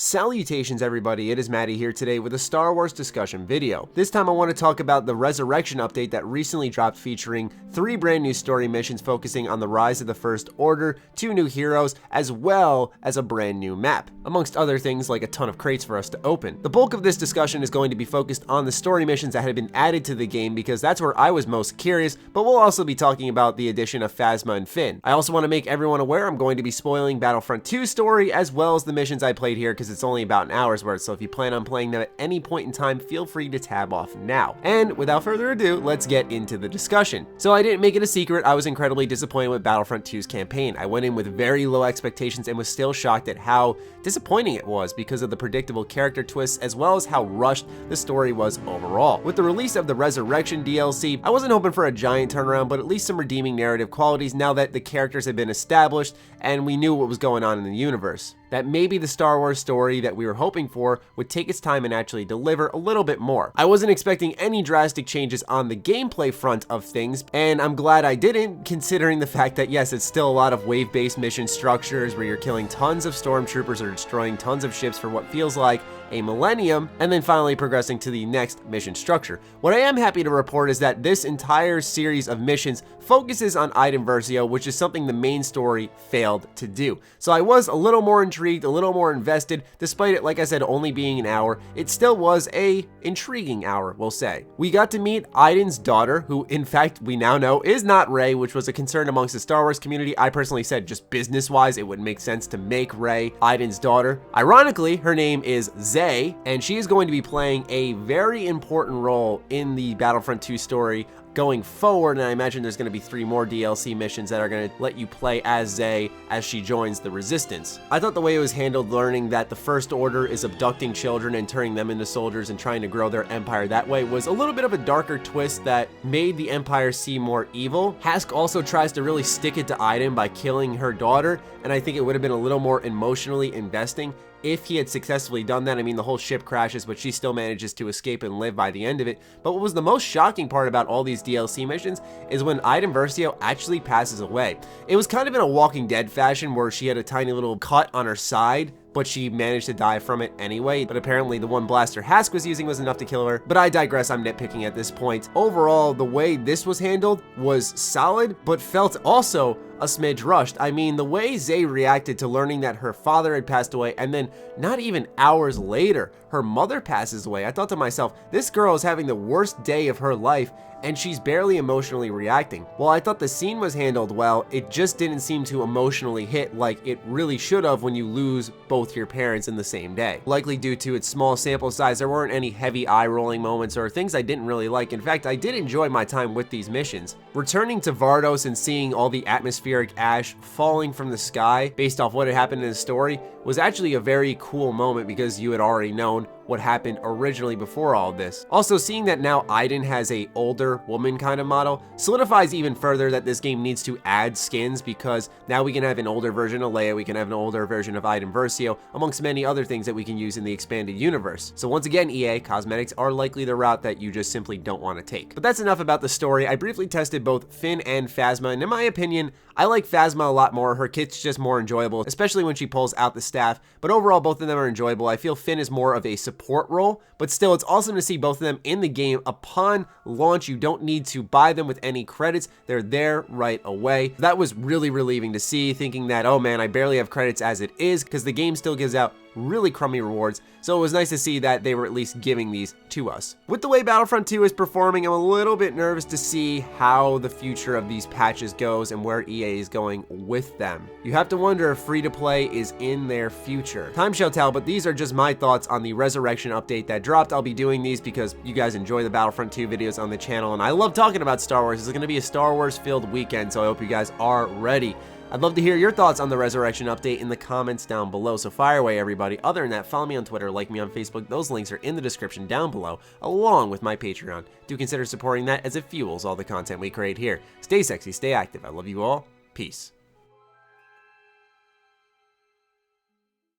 Salutations everybody, it is Matty here today with a Star Wars discussion video. This time I want to talk about the Resurrection update that recently dropped featuring 3 brand new story missions focusing on the rise of the First Order, 2 new heroes, as well as a brand new map, amongst other things like a ton of crates for us to open. The bulk of this discussion is going to be focused on the story missions that had been added to the game because that's where I was most curious, but we'll also be talking about the addition of Phasma and Finn. I also want to make everyone aware I'm going to be spoiling Battlefront 2's story as well as the missions I played here because it's only about an hour's worth, so if you plan on playing them at any point in time, feel free to tab off now. And without further ado, let's get into the discussion. So I didn't make it a secret, I was incredibly disappointed with Battlefront 2's campaign. I went in with very low expectations and was still shocked at how disappointing it was because of the predictable character twists as well as how rushed the story was overall. With the release of the Resurrection DLC, I wasn't hoping for a giant turnaround, but at least some redeeming narrative qualities now that the characters had been established and we knew what was going on in the universe. That maybe the Star Wars story that we were hoping for would take its time and actually deliver a little bit more. I wasn't expecting any drastic changes on the gameplay front of things, and I'm glad I didn't, considering the fact that yes, it's still a lot of wave-based mission structures where you're killing tons of stormtroopers or destroying tons of ships for what feels like a millennium, and then finally progressing to the next mission structure. What I am happy to report is that this entire series of missions focuses on item versio, which is something the main story failed to do. So I was a little more intrigued, a little more invested, despite it, like I said, only being an hour. It still was a intriguing hour, we'll say. We got to meet Iden's daughter, who in fact we now know is not Rey, which was a concern amongst the Star Wars community. I personally said just business-wise, it would make sense to make Rey Iden's daughter. Ironically, her name is Zay, and she is going to be playing a very important role in the Battlefront 2 story going forward, and I imagine there's going to be 3 more DLC missions that are going to let you play as Zay as she joins the Resistance. I thought the way it was handled, learning that the First Order is abducting children and turning them into soldiers and trying to grow their empire that way, was a little bit of a darker twist that made the Empire seem more evil. Hask also tries to really stick it to Iden by killing her daughter, and I think it would have been a little more emotionally investing if he had successfully done that. I mean, the whole ship crashes, but she still manages to escape and live by the end of it. But what was the most shocking part about all these DLC missions is when Iden Versio actually passes away. It was kind of in a Walking Dead fashion where she had a tiny little cut on her side, but she managed to die from it anyway. But apparently the one blaster Hask was using was enough to kill her. But I digress, I'm nitpicking at this point. Overall, the way this was handled was solid, but felt also a smidge rushed. I mean, the way Zay reacted to learning that her father had passed away, and then not even hours later, her mother passes away. I thought to myself, this girl is having the worst day of her life, and she's barely emotionally reacting. While I thought the scene was handled well, it just didn't seem to emotionally hit like it really should have when you lose both your parents in the same day. Likely due to its small sample size, there weren't any heavy eye-rolling moments or things I didn't really like. In fact, I did enjoy my time with these missions. Returning to Vardos and seeing all the atmospheric ash falling from the sky based off what had happened in the story was actually a very cool moment because you had already known what happened originally before all of this. Also, seeing that now Iden has a older woman kind of model solidifies even further that this game needs to add skins, because now we can have an older version of Leia, we can have an older version of Iden Versio, amongst many other things that we can use in the expanded universe. So once again, EA, cosmetics are likely the route that you just simply don't want to take. But that's enough about the story. I briefly tested both Finn and Phasma, and in my opinion, I like Phasma a lot more. Her kit's just more enjoyable, especially when she pulls out the staff, but overall both of them are enjoyable. I feel Finn is more of a support role, but still it's awesome to see both of them in the game upon launch. You don't need to buy them with any credits, they're there right away. That was really relieving to see, thinking that, oh man, I barely have credits as it is, because the game still gives out really crummy rewards, so it was nice to see that they were at least giving these to us. With the way Battlefront 2 is performing, I'm a little bit nervous to see how the future of these patches goes and where EA is going with them. You have to wonder if free-to-play is in their future. Time shall tell, but these are just my thoughts on the Resurrection update that dropped. I'll be doing these because you guys enjoy the Battlefront 2 videos on the channel, and I love talking about Star Wars. It's going to be a Star Wars-filled weekend, so I hope you guys are ready. I'd love to hear your thoughts on the Resurrection update in the comments down below, so fire away everybody. Other than that, follow me on Twitter, like me on Facebook, those links are in the description down below, along with my Patreon. Do consider supporting that as it fuels all the content we create here. Stay sexy, stay active, I love you all, peace.